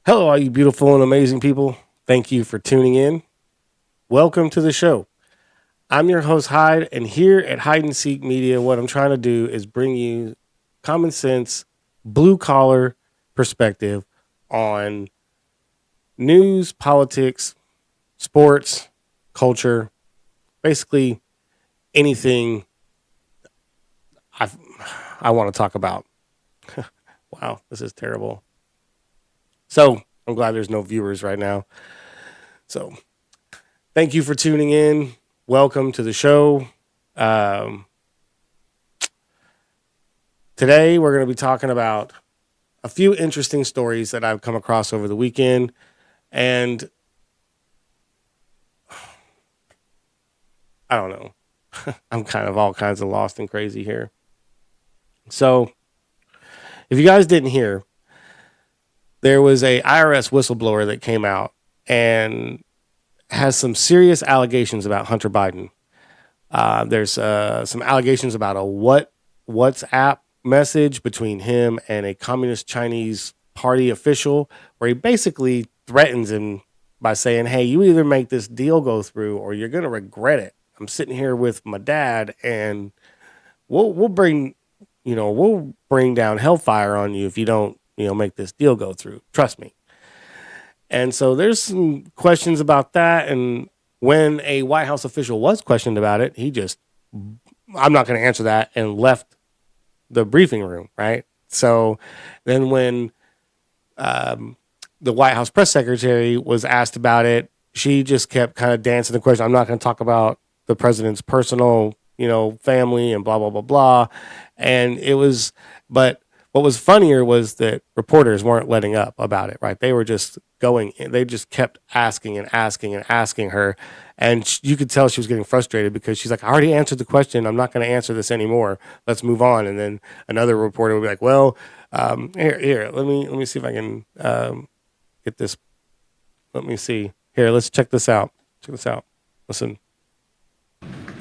Hello, all you beautiful and amazing people. Thank you for tuning in. Welcome to the show. I'm your host, Hyde, and here at Hyde NSeek Media, what I'm trying to do is bring you common sense, blue collar perspective on news, politics, sports, culture, basically anything I, I want to talk about. Wow, this is terrible. So I'm glad there's no viewers right now. So thank you for tuning in. Welcome to the show. Um, Today, we're going to be talking about a few interesting stories that I've come across over the weekend. And I don't know. I'm kind of all kinds of lost and crazy here. So, if you guys didn't hear, there was a IRS whistleblower that came out and has some serious allegations about Hunter Biden. There's some allegations about a WhatsApp message between him and a communist Chinese party official, where he basically threatens him by saying, "Hey, you either make this deal go through, or you're gonna regret it. I'm sitting here with my dad, and we'll bring we'll bring down hellfire on you if you don't make this deal go through. Trust me." And so there's some questions about that. And when a White House official was questioned about it, he just, I'm not going to answer that, and left the briefing room, right? So then when the White House press secretary was asked about it, she just kept kind of dancing the question. I'm not going to talk about the president's personal, family and blah, blah, blah, blah. And it was, but what was funnier was that reporters weren't letting up about it, right? They were just going, they just kept asking and asking and asking her. And you could tell she was getting frustrated because she's like, "I already answered the question. I'm not going to answer this anymore. Let's move on." And then another reporter would be like, "Well, here, let me see if I can get this. Let me see. Here, let's check this out. Check this out. Listen."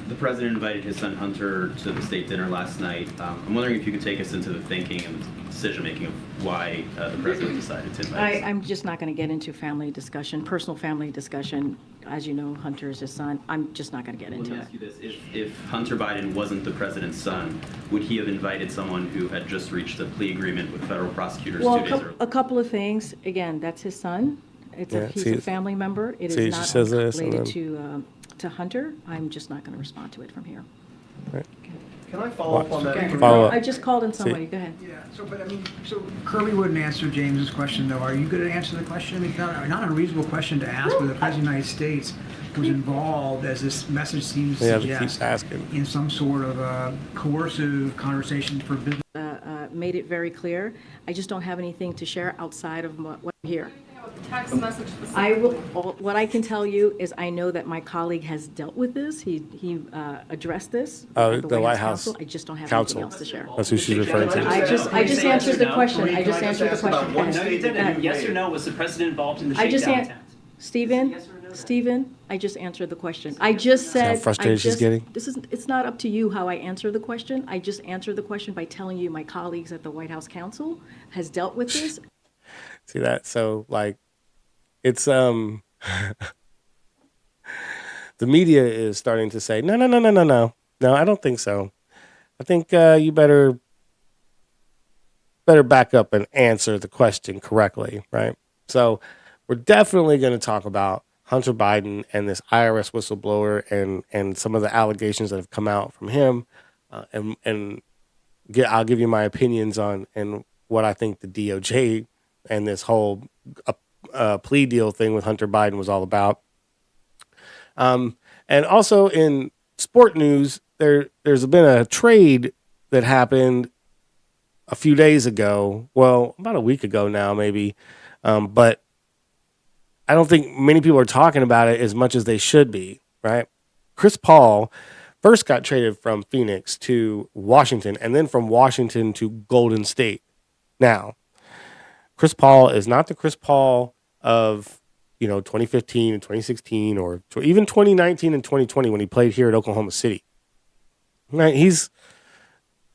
The president invited his son Hunter to the state dinner last night. I'm wondering if you could take us into the thinking and the decision making of why the president decided to invite. I'm just not going to get into family discussion, personal family discussion. As you know, Hunter is his son. I'm just not going to get into it. Let me ask you this: if Hunter Biden wasn't the president's son, would he have invited someone who had just reached a plea agreement with federal prosecutors Well, 2 days earlier? a couple of things. Again, that's his son. He's a family member. It see, is she not says this, related and to Hunter. I'm just not going to respond to it from here. Right. Can I follow up on that? Okay. Follow up. I just called in somebody. Go ahead. Yeah, so Kirby wouldn't answer James's question, though. Are you going to answer the question? I mean, it's not an unreasonable question to ask, but the President of the United States was involved, as this message seems to Keeps suggest, asking. in some sort of coercive conversation for business. Made it very clear. I just don't have anything to share outside of what I'm here. Text message. What I can tell you is I know that my colleague has dealt with this. He addressed this. at The White House Counsel. I just don't have counsel. anything else to share. That's who she's referring to. I just answered the question. I just answered the question. one No, you statement didn't. you Yes made. or no? Was the president involved in the I just shakedown an- attempt? Stephen, Yes or no to that? Stephen, I just answered the question. I just said. how frustrated she's getting? It's not up to you how I answer the question. I just answered the question by telling you my colleagues at the White House Counsel has dealt with this. See that? So like, it's the media is starting to say, no, I don't think so. I think you better back up and answer the question correctly, right? So we're definitely going to talk about Hunter Biden and this IRS whistleblower and some of the allegations that have come out from him, and I'll give you my opinions on and what I think the DOJ and this whole plea deal thing with Hunter Biden was all about. And also in sport news, there's been a trade that happened a few days ago. Well, about a week ago now, maybe. But I don't think many people are talking about it as much as they should be, right? Chris Paul first got traded from Phoenix to Washington, and then from Washington to Golden State. Now, Chris Paul is not the Chris Paul of 2015 and 2016, or even 2019 and 2020 when he played here at Oklahoma City. Right? He's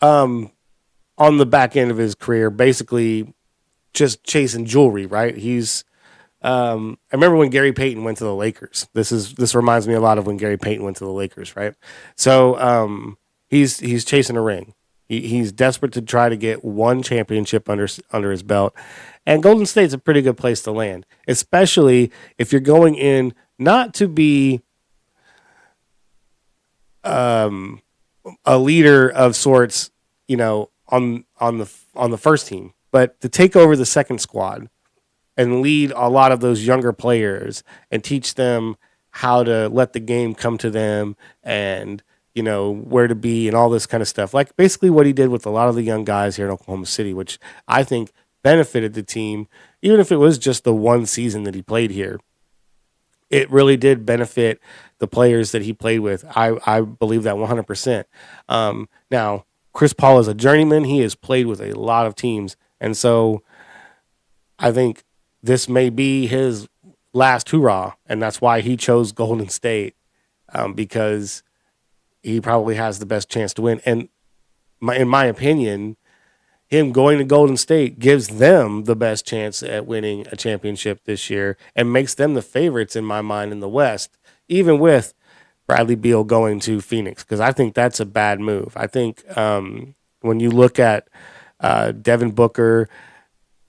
on the back end of his career, basically just chasing jewelry, right? I remember when Gary Payton went to the Lakers. This reminds me a lot of when Gary Payton went to the Lakers, right? So he's chasing a ring. He's desperate to try to get one championship under his belt, and Golden State's a pretty good place to land, especially if you're going in not to be a leader of sorts, on the first team, but to take over the second squad and lead a lot of those younger players and teach them how to let the game come to them and, where to be and all this kind of stuff. Like basically what he did with a lot of the young guys here in Oklahoma City, which I think benefited the team, even if it was just the one season that he played here. It really did benefit the players that he played with. I believe that 100%. Now, Chris Paul is a journeyman. He has played with a lot of teams. And so I think this may be his last hurrah, and that's why he chose Golden State, because he probably has the best chance to win. And in my opinion, him going to Golden State gives them the best chance at winning a championship this year and makes them the favorites in my mind in the West, even with Bradley Beal going to Phoenix, because I think that's a bad move. I think when you look at Devin Booker,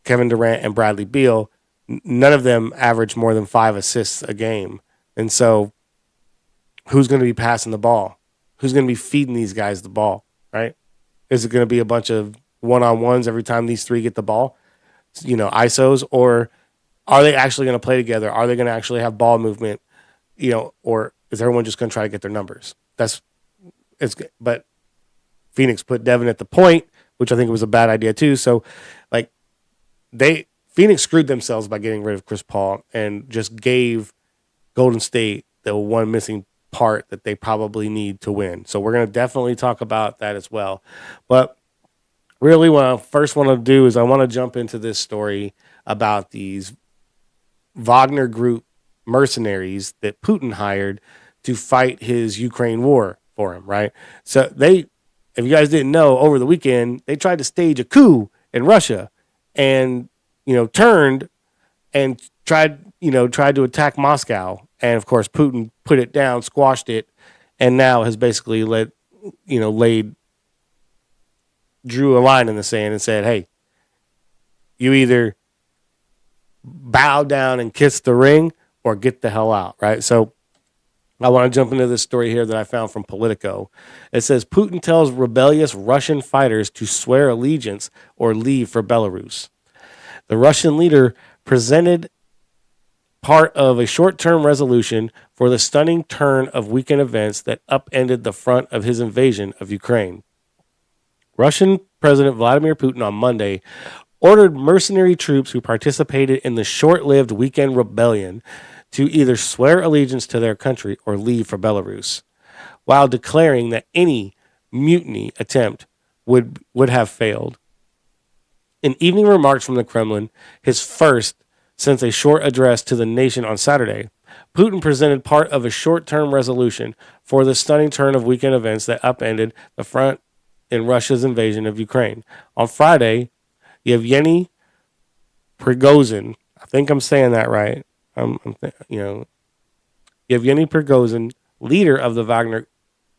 Kevin Durant, and Bradley Beal, none of them average more than 5 assists a game. And so who's going to be passing the ball? Who's going to be feeding these guys the ball, right? Is it going to be a bunch of one-on-ones every time these three get the ball, ISOs, or are they actually going to play together? Are they going to actually have ball movement, or is everyone just going to try to get their numbers? But Phoenix put Devin at the point, which I think was a bad idea too. So Phoenix screwed themselves by getting rid of Chris Paul and just gave Golden State the one missing part that they probably need to win. So we're going to definitely talk about that as well. But really what I first want to do is I want to jump into this story about these Wagner Group mercenaries that Putin hired to fight his Ukraine war for him, right? So if you guys didn't know, over the weekend, they tried to stage a coup in Russia and, turned and tried to attack Moscow. And of course, Putin put it down, squashed it, and now has basically drew a line in the sand and said, hey, you either bow down and kiss the ring or get the hell out, right? So I want to jump into this story here that I found from Politico. It says, Putin tells rebellious Russian fighters to swear allegiance or leave for Belarus. The Russian leader presented part of a short-term resolution for the stunning turn of weekend events that upended the front of his invasion of Ukraine. Russian President Vladimir Putin on Monday ordered mercenary troops who participated in the short-lived weekend rebellion to either swear allegiance to their country or leave for Belarus, while declaring that any mutiny attempt would have failed. In evening remarks from the Kremlin, his first since a short address to the nation on Saturday, Putin presented part of a short-term resolution for the stunning turn of weekend events that upended the front in Russia's invasion of Ukraine. On Friday, Yevgeny Prigozhin, I think I'm saying that right, Yevgeny Prigozhin, leader of the Wagner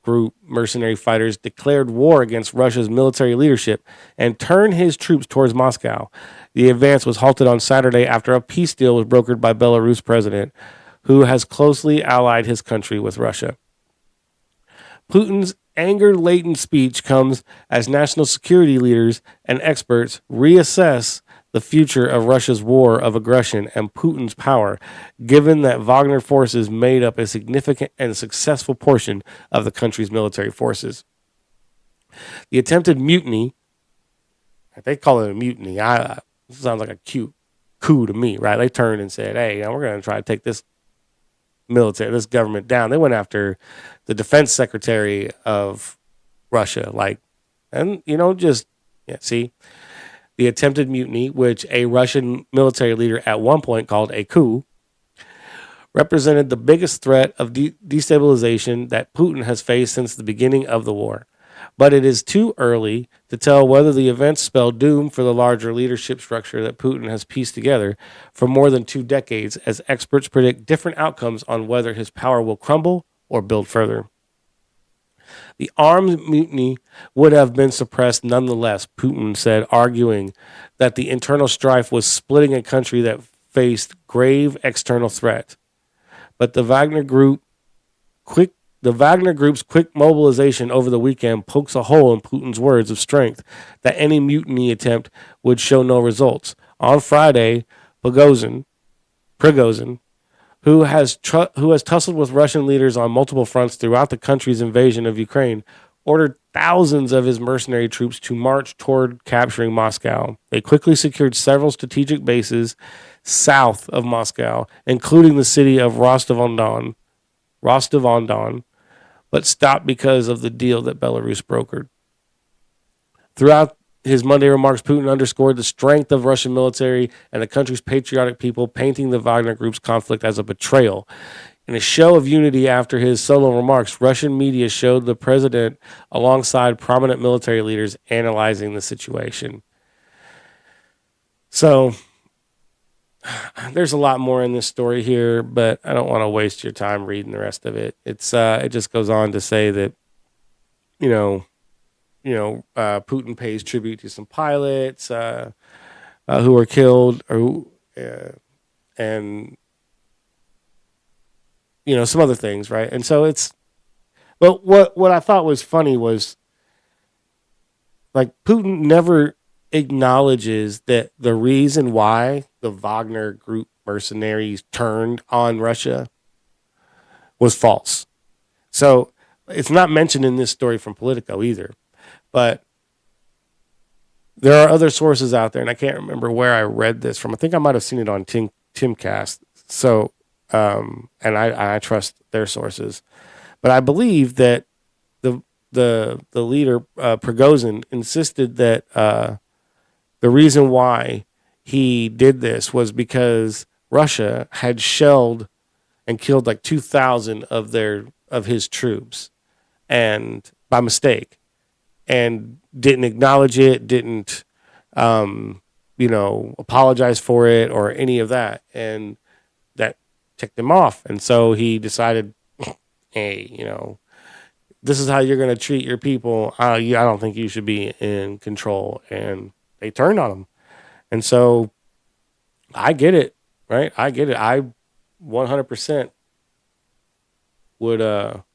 Group mercenary fighters, declared war against Russia's military leadership and turned his troops towards Moscow. The advance was halted on Saturday after a peace deal was brokered by Belarus president, who has closely allied his country with Russia. Putin's anger-laden speech comes as national security leaders and experts reassess the future of Russia's war of aggression and Putin's power, given that Wagner forces made up a significant and successful portion of the country's military forces. The attempted mutiny, they call it a mutiny. It sounds like a cute coup to me, right? They turned and said, hey, we're going to try to take this government down. They went after the defense secretary of Russia, see? The attempted mutiny, which a Russian military leader at one point called a coup, represented the biggest threat of destabilization that Putin has faced since the beginning of the war. but it is too early to tell whether the events spell doom for the larger leadership structure that Putin has pieced together for more than 2 decades, as experts predict different outcomes on whether his power will crumble or build further. The armed mutiny would have been suppressed nonetheless, Putin said, arguing that the internal strife was splitting a country that faced grave external threat. But the Wagner Group's quick mobilization over the weekend pokes a hole in Putin's words of strength that any mutiny attempt would show no results. On Friday, Prigozhin, who has tussled with Russian leaders on multiple fronts throughout the country's invasion of Ukraine, ordered thousands of his mercenary troops to march toward capturing Moscow. They quickly secured several strategic bases south of Moscow, including the city of Rostov-on-Don, but stopped because of the deal that Belarus brokered. Throughout his Monday remarks, Putin underscored the strength of Russian military and the country's patriotic people, painting the Wagner Group's conflict as a betrayal. In a show of unity after his solo remarks, Russian media showed the president alongside prominent military leaders analyzing the situation. So there's a lot more in this story here, but I don't want to waste your time reading the rest of it. It just goes on to say that, Putin pays tribute to some pilots who were killed, and some other things, right? And so but what I thought was funny was, like, Putin never acknowledges that the reason why the Wagner Group mercenaries turned on Russia was false. So it's not mentioned in this story from Politico either. But there are other sources out there, and I can't remember where I read this from. I think I might have seen it on Timcast. So, and I trust their sources. But I believe that the leader, Prigozhin, insisted that the reason why he did this was because Russia had shelled and killed like 2,000 of his troops, and by mistake, and didn't acknowledge it, didn't apologize for it or any of that, and that ticked him off. And so he decided, hey, this is how you're going to treat your people. I don't think you should be in control. And they turned on him. And so I get it, right? I get it. I 100% would all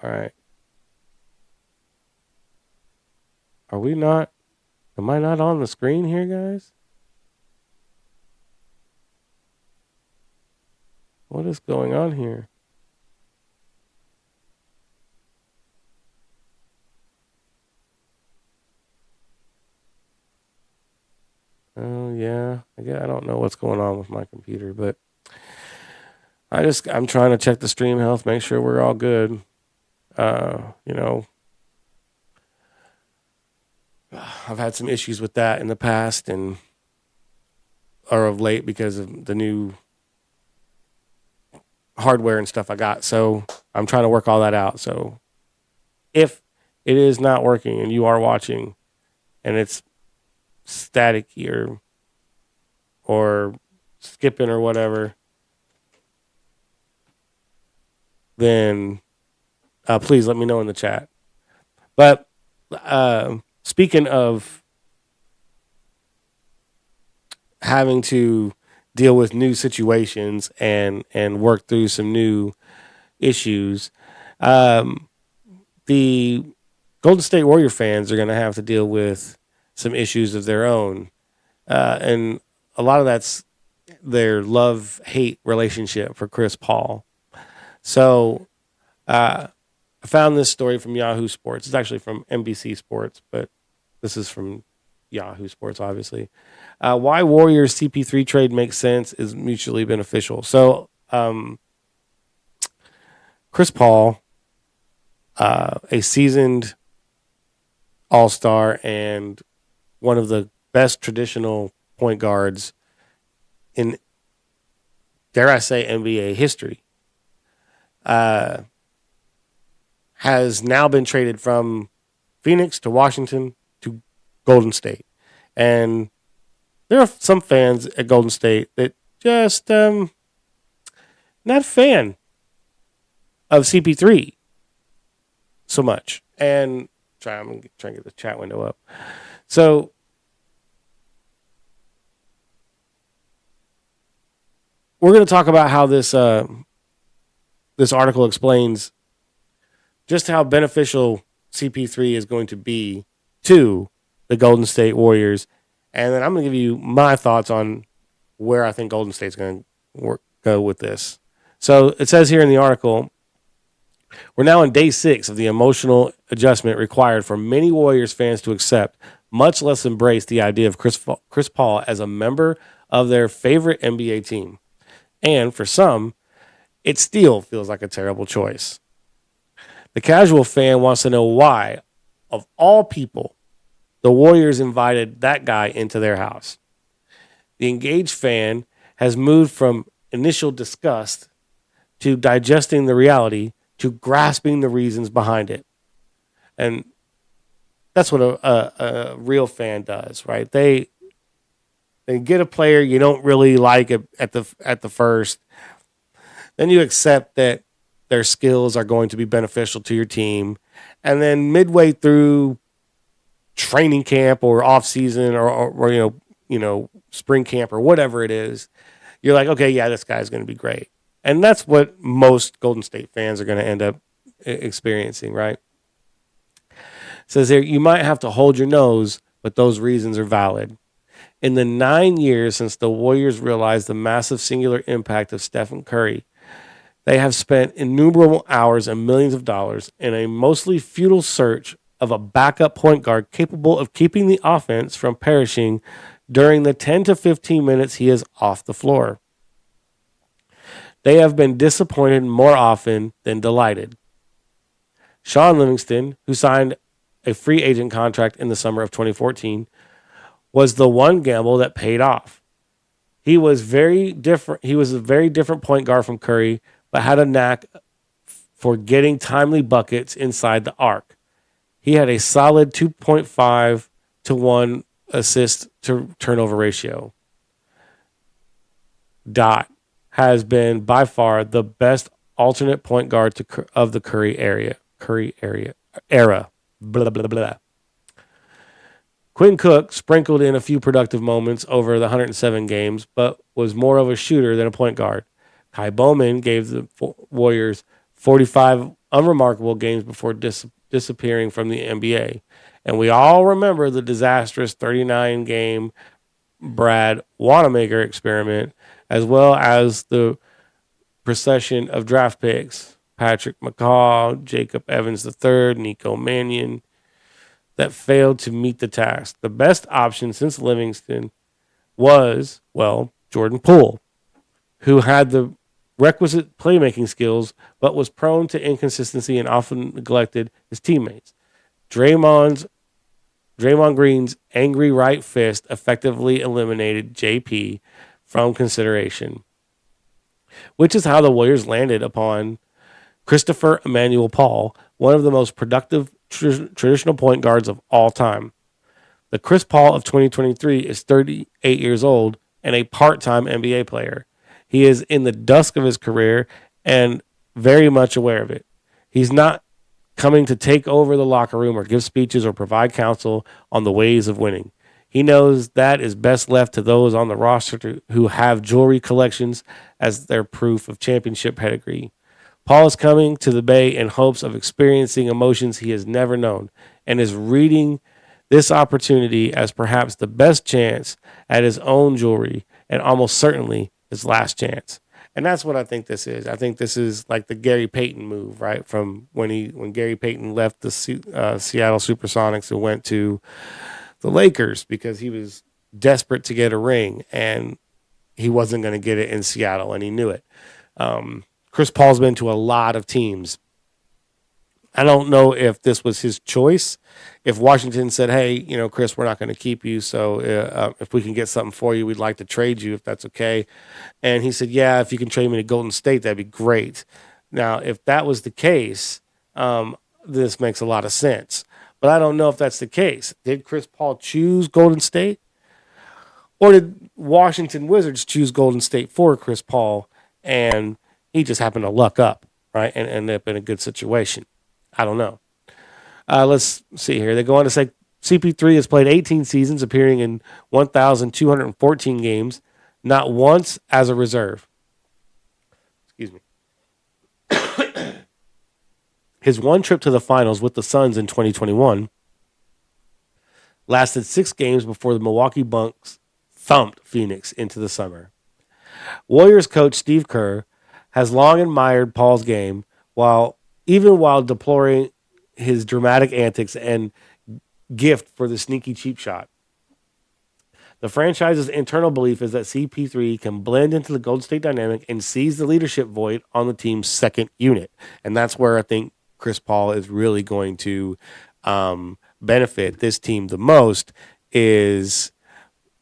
right. Am I not on the screen here, guys? What is going on here? Oh, yeah. I don't know what's going on with my computer, but I'm trying to check the stream health, make sure we're all good. I've had some issues with that in the past or of late because of the new hardware and stuff I got. So I'm trying to work all that out. So if it is not working and you are watching and it's staticky or skipping or whatever, then please let me know in the chat. But speaking of having to deal with new situations and work through some new issues, the Golden State Warrior fans are going to have to deal with some issues of their own. And a lot of that's their love-hate relationship for Chris Paul. So I found this story from Yahoo Sports. It's actually from NBC Sports, but this is from Yahoo Sports, obviously. Why Warriors CP3 trade makes sense is mutually beneficial. So Chris Paul, a seasoned all-star and one of the best traditional point guards in, dare I say, NBA history. has now been traded from Phoenix to Washington to Golden State. And there are some fans at Golden State that just not a fan of CP3 so much. And I'm going to try and get the chat window up. So we're going to talk about how this this article explains just how beneficial CP3 is going to be to the Golden State Warriors. And then I'm going to give you my thoughts on where I think Golden State's going to go with this. So it says here in the article, we're now in day 6 of the emotional adjustment required for many Warriors fans to accept, much less embrace the idea of Chris Paul as a member of their favorite NBA team. And for some, it still feels like a terrible choice. The casual fan wants to know why, of all people, the Warriors invited that guy into their house. The engaged fan has moved from initial disgust to digesting the reality to grasping the reasons behind it. And that's what a real fan does, right? They get a player you don't really like at the first. Then you accept that their skills are going to be beneficial to your team. And then midway through training camp or off season or you know, spring camp or whatever it is, you're like, okay, yeah, this guy's going to be great. And that's what most Golden State fans are going to end up experiencing, right? It says here, you might have to hold your nose, but those reasons are valid. In the 9 years since the Warriors realized the massive singular impact of Stephen Curry, they have spent innumerable hours and millions of dollars in a mostly futile search of a backup point guard capable of keeping the offense from perishing during the 10 to 15 minutes he is off the floor. They have been disappointed more often than delighted. Sean Livingston, who signed a free agent contract in the summer of 2014, was the one gamble that paid off. He was very different. He was a very different point guard from Curry, but had a knack for getting timely buckets inside the arc. He had a solid 2.5 to 1 assist to turnover ratio. Dot has been by far the best alternate point guard of the Curry era. Blah, blah, blah. Quinn Cook sprinkled in a few productive moments over the 107 games, but was more of a shooter than a point guard. Kai Bowman gave the Warriors 45 unremarkable games before disappearing from the NBA. And we all remember the disastrous 39-game Brad Wanamaker experiment, as well as the procession of draft picks, Patrick McCaw, Jacob Evans III, Nico Mannion, that failed to meet the task. The best option since Livingston was, well, Jordan Poole, who had the requisite playmaking skills, but was prone to inconsistency and often neglected his teammates. Draymond Green's angry right fist effectively eliminated JP from consideration, which is how the Warriors landed upon Christopher Emmanuel Paul, one of the most productive traditional point guards of all time. The Chris Paul of 2023 is 38 years old and a part-time NBA player. He is in the dusk of his career and very much aware of it. He's not coming to take over the locker room or give speeches or provide counsel on the ways of winning. He knows that is best left to those on the roster who have jewelry collections as their proof of championship pedigree. Paul is coming to the Bay in hopes of experiencing emotions he has never known and is reading this opportunity as perhaps the best chance at his own jewelry and almost certainly his last chance. And that's what I think this is. I think this is like the Gary Payton move, right? From when Gary Payton left the Seattle Supersonics and went to the Lakers because he was desperate to get a ring and he wasn't going to get it in Seattle and he knew it. Chris Paul's been to a lot of teams. I don't know if this was his choice. If Washington said, hey, you know, Chris, we're not going to keep you. So if we can get something for you, we'd like to trade you if that's okay. And he said, yeah, if you can trade me to Golden State, that'd be great. Now, if that was the case, this makes a lot of sense. But I don't know if that's the case. Did Chris Paul choose Golden State? Or did Washington Wizards choose Golden State for Chris Paul and he just happened to luck up, right, and end up in a good situation? I don't know. Let's see here. They go on to say CP3 has played 18 seasons, appearing in 1,214 games, not once as a reserve. Excuse me. His one trip to the finals with the Suns in 2021 lasted 6 games before the Milwaukee Bucks thumped Phoenix into the summer. Warriors coach Steve Kerr has long admired Paul's game, even while deploring his dramatic antics and gift for the sneaky cheap shot. The franchise's internal belief is that CP3 can blend into the Golden State dynamic and seize the leadership void on the team's second unit. And that's where I think Chris Paul is really going to benefit this team the most, is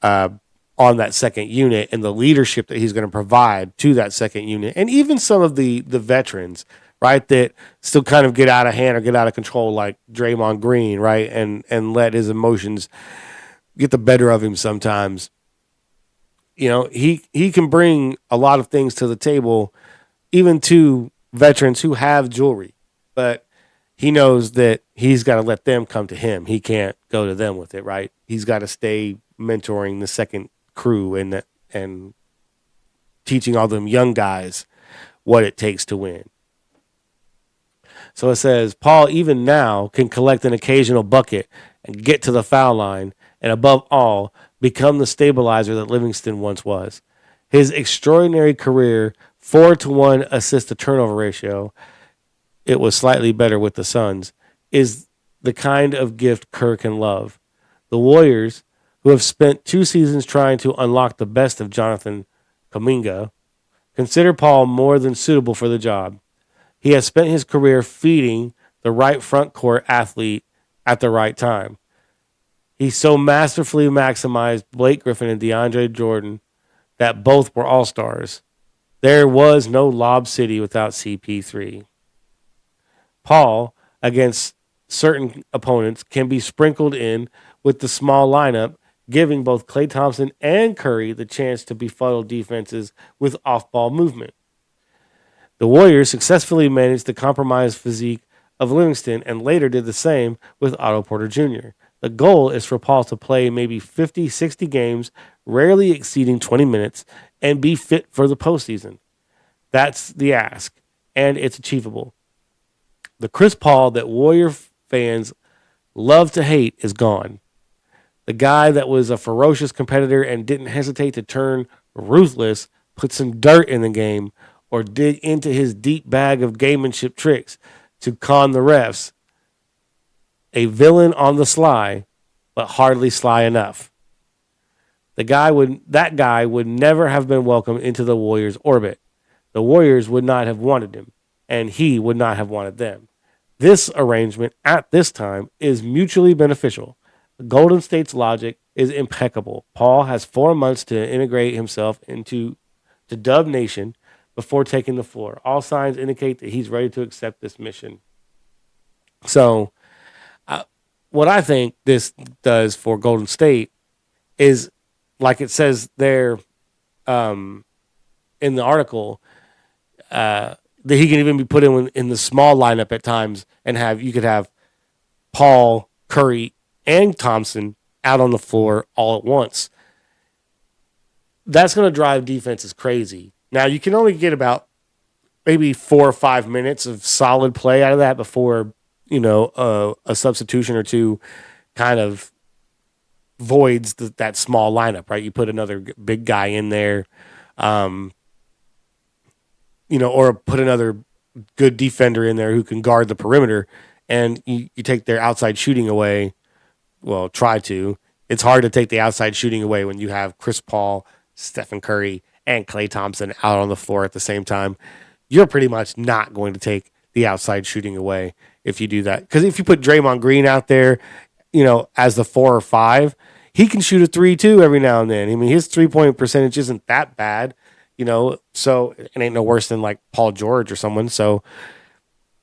on that second unit and the leadership that he's going to provide to that second unit. And even some of the veterans, right, that still kind of get out of hand or get out of control, like Draymond Green, right, and let his emotions get the better of him sometimes. You know, he can bring a lot of things to the table, even to veterans who have jewelry, but he knows that he's got to let them come to him. He can't go to them with it, right? He's got to stay mentoring the second crew and teaching all them young guys what it takes to win. So it says, Paul, even now, can collect an occasional bucket and get to the foul line, and above all, become the stabilizer that Livingston once was. His extraordinary career, 4-to-1 assist-to-turnover ratio, it was slightly better with the Suns, is the kind of gift Kerr can love. The Warriors, who have spent 2 seasons trying to unlock the best of Jonathan Kuminga, consider Paul more than suitable for the job. He has spent his career feeding the right front court athlete at the right time. He so masterfully maximized Blake Griffin and DeAndre Jordan that both were all-stars. There was no Lob City without CP3. Paul, against certain opponents, can be sprinkled in with the small lineup, giving both Klay Thompson and Curry the chance to befuddle defenses with off-ball movement. The Warriors successfully managed the compromised physique of Livingston and later did the same with Otto Porter Jr. The goal is for Paul to play maybe 50, 60 games, rarely exceeding 20 minutes, and be fit for the postseason. That's the ask, and it's achievable. The Chris Paul that Warrior fans love to hate is gone. The guy that was a ferocious competitor and didn't hesitate to turn ruthless, put some dirt in the game, or dig into his deep bag of gamemanship tricks to con the refs. A villain on the sly, but hardly sly enough. That guy would never have been welcomed into the Warriors' orbit. The Warriors would not have wanted him, and he would not have wanted them. This arrangement at this time is mutually beneficial. Golden State's logic is impeccable. Paul has 4 months to integrate himself into Dub Nation before taking the floor. All signs indicate that he's ready to accept this mission. So, what I think this does for Golden State is, like it says there in the article, that he can even be put in the small lineup at times and you could have Paul, Curry, and Thompson out on the floor all at once. That's going to drive defenses crazy. Now, you can only get about maybe 4 or 5 minutes of solid play out of that before, a substitution or two kind of voids that small lineup, right? You put another big guy in there, or put another good defender in there who can guard the perimeter, and you take their outside shooting away. Well, try to. It's hard to take the outside shooting away when you have Chris Paul, Stephen Curry, and Klay Thompson out on the floor at the same time. You're pretty much not going to take the outside shooting away if you do that. Because if you put Draymond Green out there, as the 4 or 5, he can shoot a 3 too every now and then. I mean, his 3-point percentage isn't that bad. So it ain't no worse than like Paul George or someone. So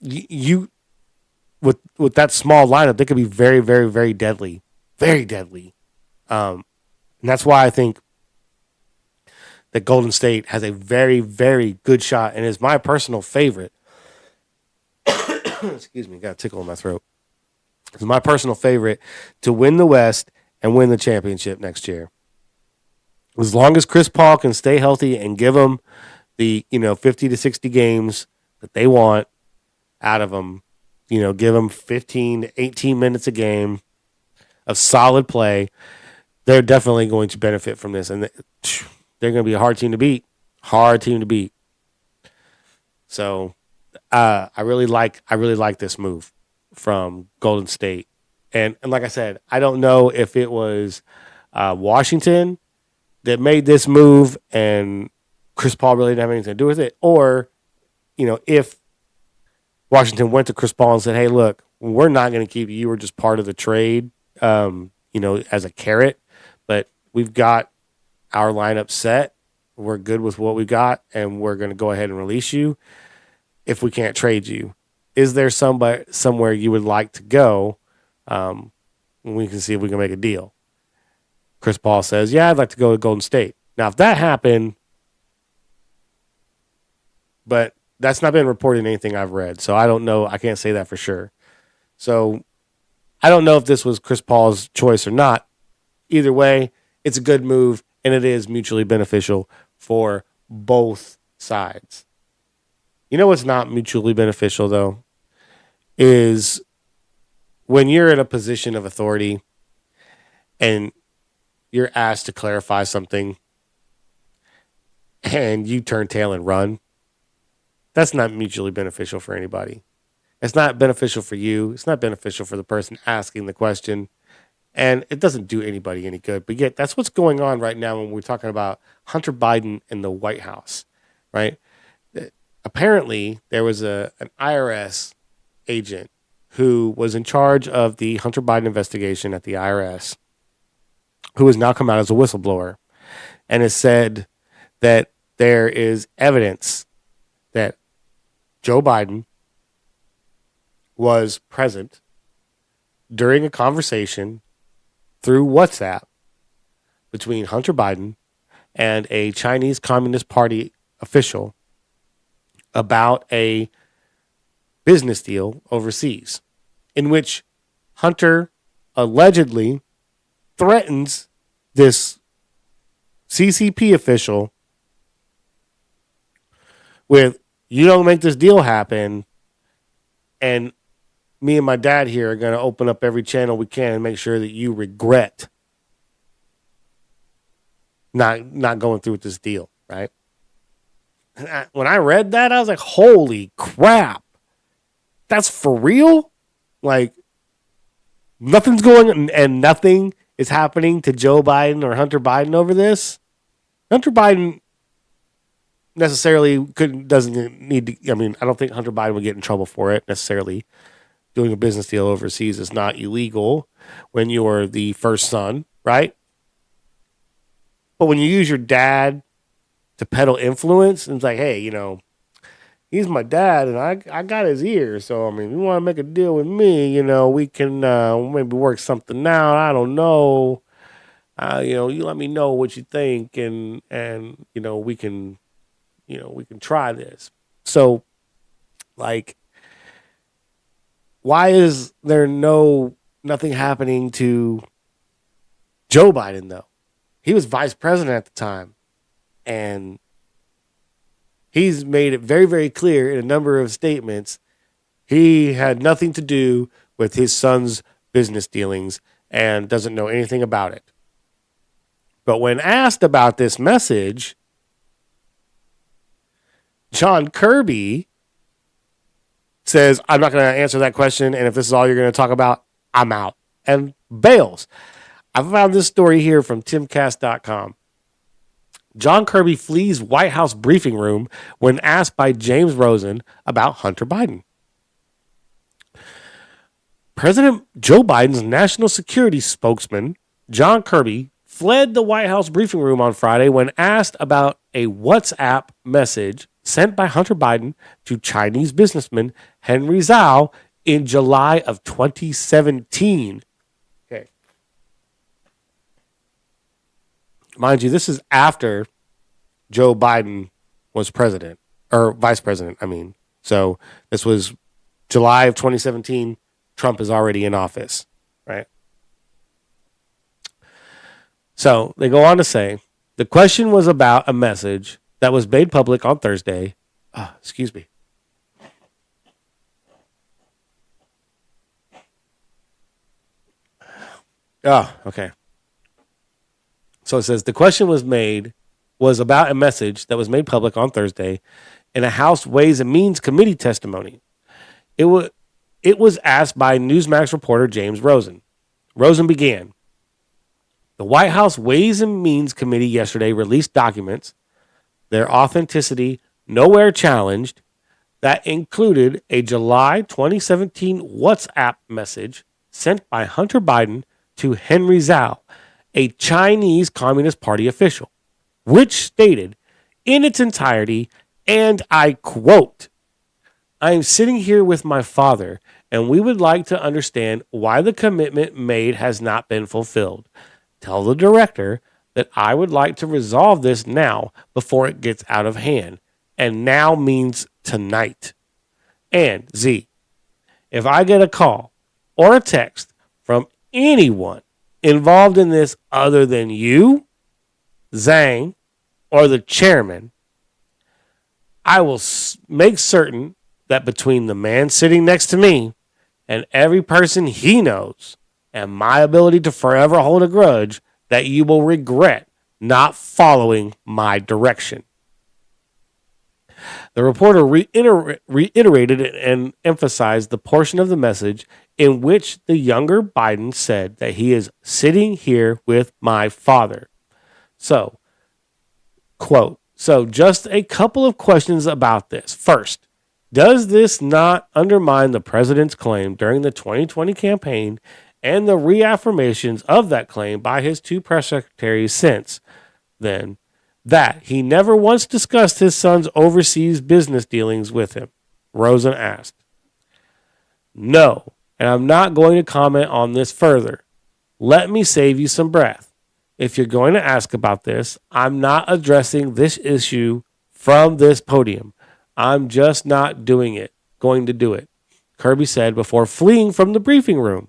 you with that small lineup, they could be very, very, very deadly, very deadly. And that's why I think that Golden State has a very, very good shot and is my personal favorite. Excuse me, got a tickle in my throat. It's my personal favorite to win the West and win the championship next year. As long as Chris Paul can stay healthy and give them the 50 to 60 games that they want out of them, give them 15 to 18 minutes a game of solid play, they're definitely going to benefit from this, and they're going to be a hard team to beat. Hard team to beat. So I really like this move from Golden State, and like I said, I don't know if it was Washington that made this move and Chris Paul really didn't have anything to do with it, or if Washington went to Chris Paul and said, "Hey, look, we're not going to keep you. You were just part of the trade, as a carrot, but we've got our lineup set. We're good with what we got, and we're going to go ahead and release you if we can't trade you. Is there somewhere you would like to go? We can see if we can make a deal." Chris Paul says, "Yeah, I'd like to go to Golden State." Now, if that happened, but that's not been reported in anything I've read, so I don't know. I can't say that for sure. So I don't know if this was Chris Paul's choice or not. Either way, it's a good move, and it is mutually beneficial for both sides. You know what's not mutually beneficial, though, is when you're in a position of authority and you're asked to clarify something and you turn tail and run. That's not mutually beneficial for anybody. It's not beneficial for you. It's not beneficial for the person asking the question. And it doesn't do anybody any good. But yet, that's what's going on right now when we're talking about Hunter Biden and the White House, right? Apparently, there was an IRS agent who was in charge of the Hunter Biden investigation at the IRS, who has now come out as a whistleblower and has said that there is evidence that Joe Biden was present during a conversation through WhatsApp between Hunter Biden and a Chinese Communist Party official about a business deal overseas, in which Hunter allegedly threatens this CCP official with, "You don't make this deal happen, and me and my dad here are going to open up every channel we can and make sure that you regret not going through with this deal," right? And when I read that, I was like, holy crap. That's for real? Like, nothing's going on and nothing is happening to Joe Biden or Hunter Biden over this. Hunter Biden necessarily doesn't need to. I mean, I don't think Hunter Biden would get in trouble for it necessarily. Doing a business deal overseas is not illegal when you're the first son, right? But when you use your dad to peddle influence, and it's like, hey, he's my dad and I got his ear. So, I mean, you want to make a deal with me, we can maybe work something out. I don't know. You let me know what you think and we can try this. So, like, why is there nothing happening to Joe Biden, though? He was vice president at the time, and he's made it very, very clear in a number of statements he had nothing to do with his son's business dealings and doesn't know anything about it. But when asked about this message, John Kirby says, "I'm not going to answer that question, and if this is all you're going to talk about, I'm out," and bails. I found this story here from timcast.com. John Kirby flees White House briefing room when asked by James Rosen about Hunter Biden. President Joe Biden's national security spokesman, John Kirby, fled the White House briefing room on Friday when asked about a WhatsApp message sent by Hunter Biden to Chinese businessman Henry Zhao in July of 2017. Okay. Mind you, this is after Joe Biden was president, or vice president, I mean. So this was July of 2017. Trump is already in office, right? So they go on to say, the question was about a message that was made public on Thursday. Excuse me. Okay. So it says the question was about a message that was made public on Thursday in a House Ways and Means Committee testimony. It was asked by Newsmax reporter James Rosen. Rosen began. The White House Ways and Means Committee yesterday released documents, their authenticity nowhere challenged, that included a July 2017 WhatsApp message sent by Hunter Biden to Henry Zhao, a Chinese Communist Party official, which stated in its entirety, and I quote, I am sitting here with my father, and we would like to understand why the commitment made has not been fulfilled. Tell the director that I would like to resolve this now before it gets out of hand. And now means tonight. And Z, if I get a call or a text from anyone involved in this other than you, Zhang, or the chairman, I will make certain that between the man sitting next to me and every person he knows and my ability to forever hold a grudge, that you will regret not following my direction. The reporter reiterated and emphasized the portion of the message in which the younger Biden said that he is sitting here with my father. So, quote, so just a couple of questions about this. First, does this not undermine the president's claim during the 2020 campaign and the reaffirmations of that claim by his two press secretaries since then, that he never once discussed his son's overseas business dealings with him? Rosen asked. No, and I'm not going to comment on this further. Let me save you some breath. If you're going to ask about this, I'm not addressing this issue from this podium. I'm just not going to do it, Kirby said before fleeing from the briefing room.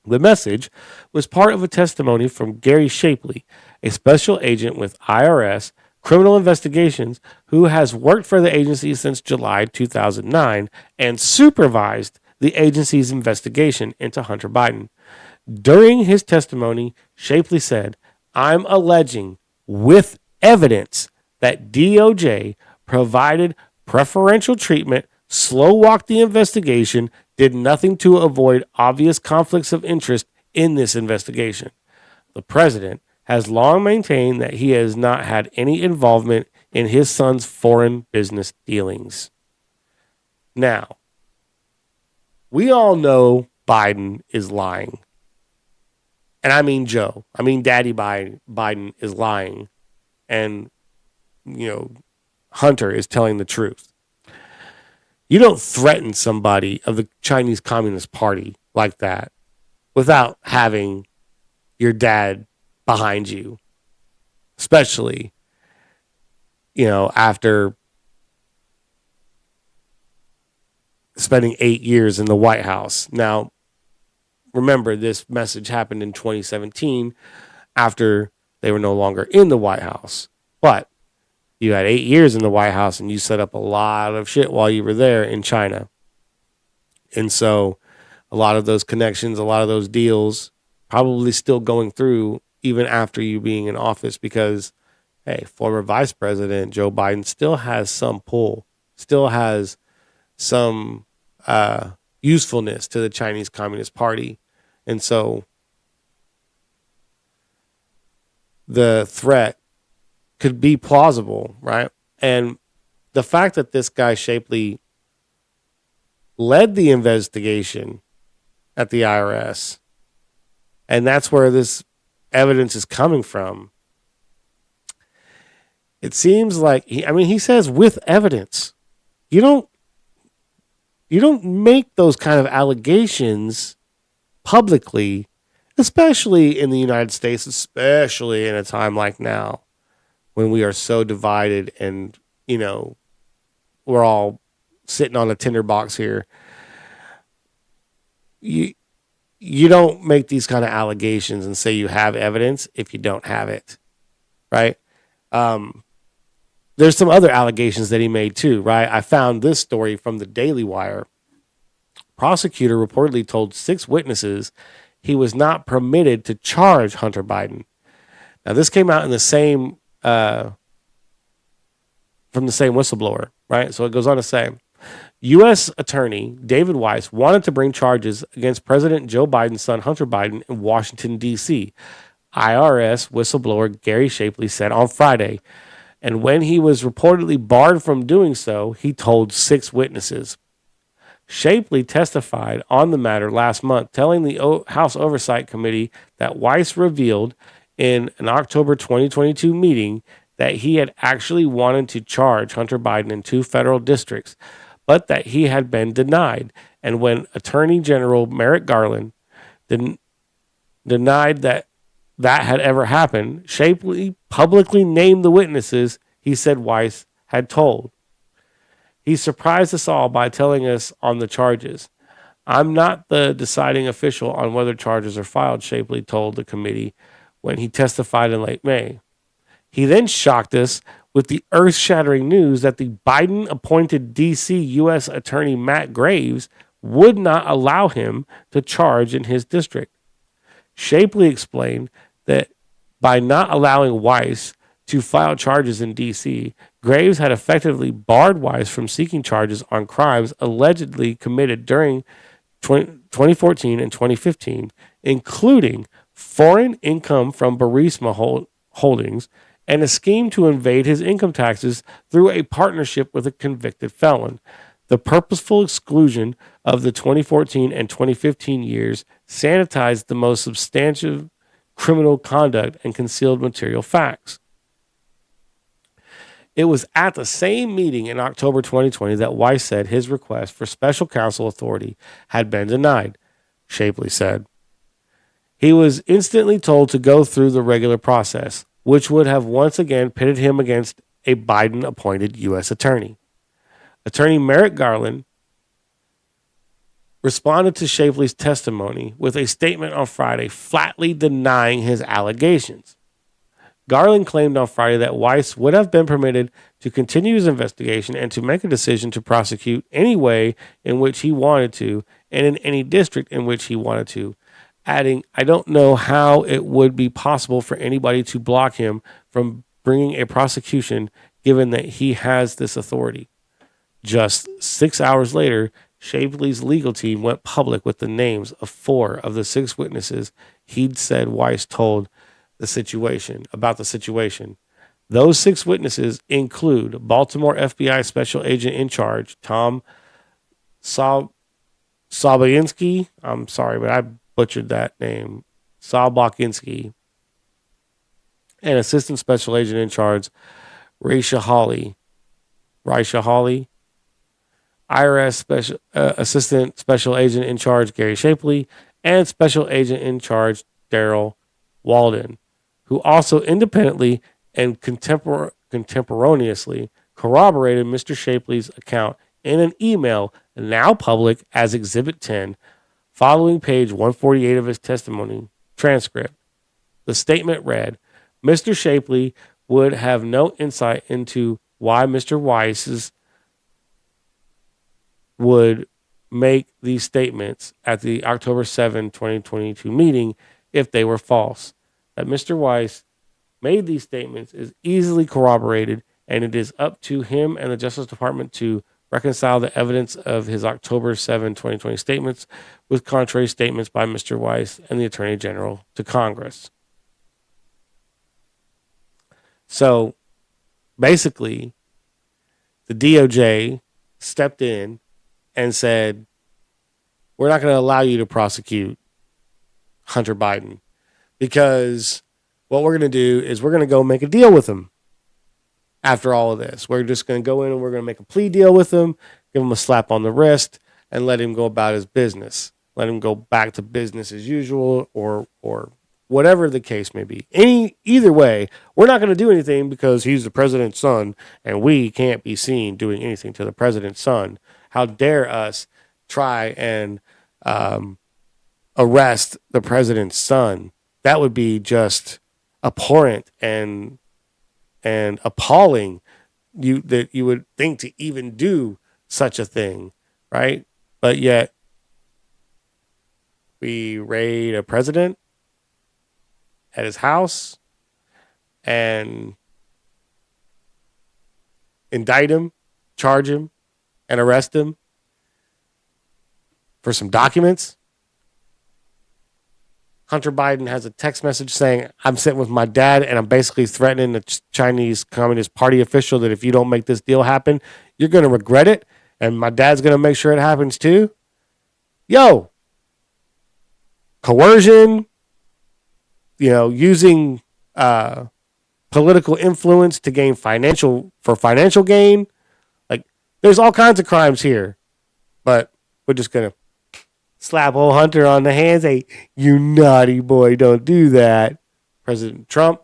The message was part of a testimony from Gary Shapley, a special agent with IRS Criminal Investigations who has worked for the agency since July 2009 and supervised the agency's investigation into Hunter Biden. During his testimony, Shapley said, I'm alleging with evidence that DOJ provided preferential treatment, slow-walked the investigation, did nothing to avoid obvious conflicts of interest in this investigation. The president has long maintained that he has not had any involvement in his son's foreign business dealings. Now, we all know Biden is lying. And I mean Joe. I mean Daddy Biden is lying. And, Hunter is telling the truth. You don't threaten somebody of the Chinese Communist Party like that without having your dad behind you, especially, after spending 8 years in the White House. Now, remember, this message happened in 2017 after they were no longer in the White House, but you had 8 years in the White House and you set up a lot of shit while you were there in China. And so a lot of those connections, a lot of those deals probably still going through even after you being in office because, hey, former Vice President Joe Biden still has some pull, still has some usefulness to the Chinese Communist Party. And so the threat could be plausible, right? And the fact that this guy Shapley led the investigation at the IRS, and that's where this evidence is coming from, it seems like he says with evidence. You don't make those kind of allegations publicly, especially in the United States, especially in a time like now when we are so divided and, we're all sitting on a tinderbox here. You don't make these kind of allegations and say you have evidence if you don't have it, right? There's some other allegations that he made too, right? I found this story from the Daily Wire. Prosecutor reportedly told 6 witnesses he was not permitted to charge Hunter Biden. Now, this came out in the same from the same whistleblower, right? So it goes on to say, U.S. Attorney David Weiss wanted to bring charges against President Joe Biden's son Hunter Biden in Washington, D.C., IRS whistleblower Gary Shapley said on Friday. And when he was reportedly barred from doing so, he told 6 witnesses. Shapley testified on the matter last month, telling the House Oversight Committee that Weiss revealed in an October 2022 meeting that he had actually wanted to charge Hunter Biden in 2 federal districts, but that he had been denied. And when Attorney General Merrick Garland denied that had ever happened, Shapley publicly named the witnesses he said Weiss had told. He surprised us all by telling us on the charges. I'm not the deciding official on whether charges are filed, Shapley told the committee when he testified in late May. He then shocked us with the earth-shattering news that the Biden-appointed D.C. U.S. Attorney Matt Graves would not allow him to charge in his district. Shapley explained that by not allowing Weiss to file charges in D.C., Graves had effectively barred Weiss from seeking charges on crimes allegedly committed during 2014 and 2015, including foreign income from Burisma holdings and a scheme to evade his income taxes through a partnership with a convicted felon. The purposeful exclusion of the 2014 and 2015 years sanitized the most substantive criminal conduct and concealed material facts. It was at the same meeting in October 2020 that Weiss said his request for special counsel authority had been denied, Shapley said. He was instantly told to go through the regular process, which would have once again pitted him against a Biden-appointed U.S. attorney. Attorney Merrick Garland responded to Shapley's testimony with a statement on Friday flatly denying his allegations. Garland claimed on Friday that Weiss would have been permitted to continue his investigation and to make a decision to prosecute any way in which he wanted to and in any district in which he wanted to, adding, I don't know how it would be possible for anybody to block him from bringing a prosecution given that he has this authority. Just 6 hours later, Shapley's legal team went public with the names of 4 of the 6 witnesses he'd said Weiss told about the situation. Those 6 witnesses include Baltimore FBI Special Agent in Charge, Tom Sobolinski. I'm sorry, but I butchered that name. Sobolinski. And Assistant Special Agent in Charge, Raisha Hawley. IRS Assistant Special Agent in Charge, Gary Shapley. And Special Agent in Charge, Daryl Walden, who also independently and contemporaneously corroborated Mr. Shapley's account in an email now public as Exhibit 10, following page 148 of his testimony transcript. The statement read, Mr. Shapley would have no insight into why Mr. Weiss would make these statements at the October 7, 2022 meeting if they were false. That Mr. Weiss made these statements is easily corroborated, and it is up to him and the Justice Department to reconcile the evidence of his October 7, 2020 statements with contrary statements by Mr. Weiss and the Attorney General to Congress. So basically, the DOJ stepped in and said, we're not going to allow you to prosecute Hunter Biden because what we're going to do is we're going to go make a deal with him. After all of this, we're just going to go in and we're going to make a plea deal with him, give him a slap on the wrist, and let him go about his business. Let him go back to business as usual, or whatever the case may be. Either way, we're not going to do anything because he's the president's son, and we can't be seen doing anything to the president's son. How dare us try and arrest the president's son? That would be just abhorrent and appalling. That you would think to even do such a thing, right? But yet we raid a president at his house and indict him, charge him, and arrest him for some documents. Hunter Biden has a text message saying, I'm sitting with my dad and I'm basically threatening the Chinese Communist Party official that if you don't make this deal happen, you're going to regret it. And my dad's going to make sure it happens too. Yo, coercion, using political influence to gain financial gain. Like, there's all kinds of crimes here, but we're just going to slap old Hunter on the hand, say, you naughty boy, don't do that. President Trump,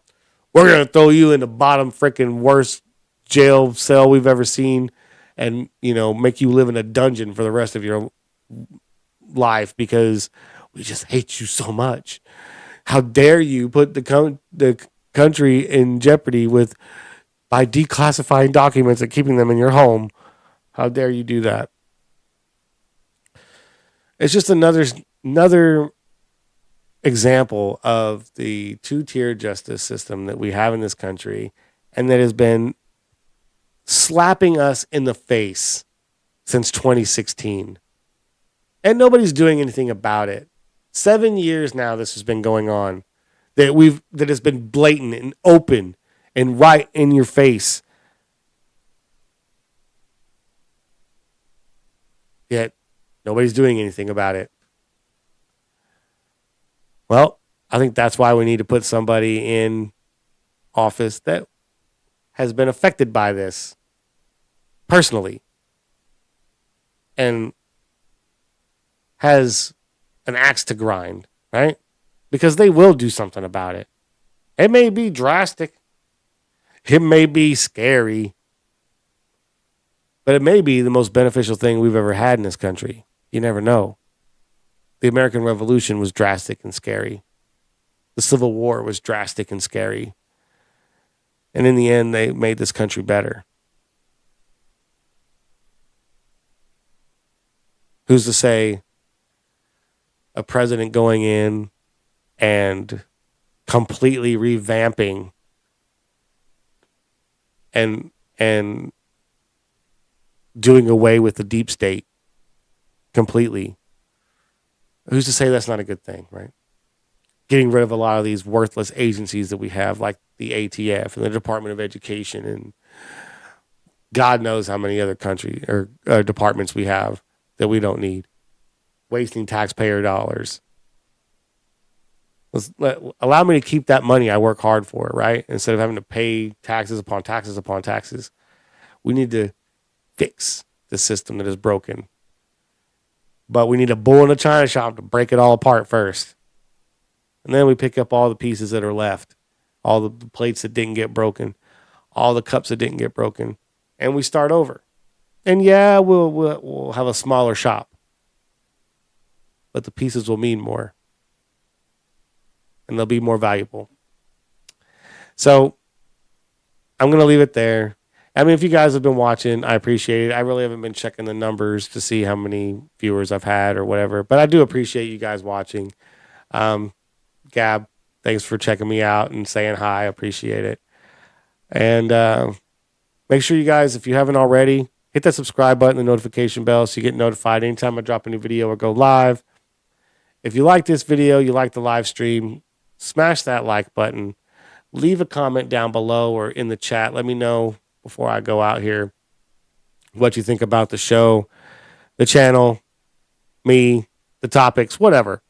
we're going to throw you in the bottom freaking worst jail cell we've ever seen and, make you live in a dungeon for the rest of your life because we just hate you so much. How dare you put the country in jeopardy by declassifying documents and keeping them in your home? How dare you do that? It's just another example of the two-tier justice system that we have in this country and that has been slapping us in the face since 2016. And nobody's doing anything about it. 7 years now this has been going on. That has been blatant and open and right in your face. Yet nobody's doing anything about it. Well, I think that's why we need to put somebody in office that has been affected by this personally and has an axe to grind, right? Because they will do something about it. It may be drastic. It may be scary. But it may be the most beneficial thing we've ever had in this country. You never know. The American Revolution was drastic and scary. The Civil War was drastic and scary. And in the end, they made this country better. Who's to say a president going in and completely revamping and doing away with the deep state completely? Who's to say that's not a good thing, right? Getting rid of a lot of these worthless agencies that we have, like the ATF and the Department of Education and God knows how many other country or departments we have that we don't need. Wasting taxpayer dollars. Allow me to keep that money I work hard for, right? Instead of having to pay taxes upon taxes upon taxes. We need to fix the system that is broken. But we need a bull in a china shop to break it all apart first. And then we pick up all the pieces that are left. All the plates that didn't get broken. All the cups that didn't get broken. And we start over. And yeah, we'll have a smaller shop. But the pieces will mean more. And they'll be more valuable. So I'm going to leave it there. I mean, if you guys have been watching, I appreciate it. I really haven't been checking the numbers to see how many viewers I've had or whatever. But I do appreciate you guys watching. Gab, thanks for checking me out and saying hi. I appreciate it. And make sure you guys, if you haven't already, hit that subscribe button, the notification bell, so you get notified anytime I drop a new video or go live. If you like this video, you like the live stream, smash that like button. Leave a comment down below or in the chat. Let me know before I go out here what you think about the show, the channel, me, the topics, whatever.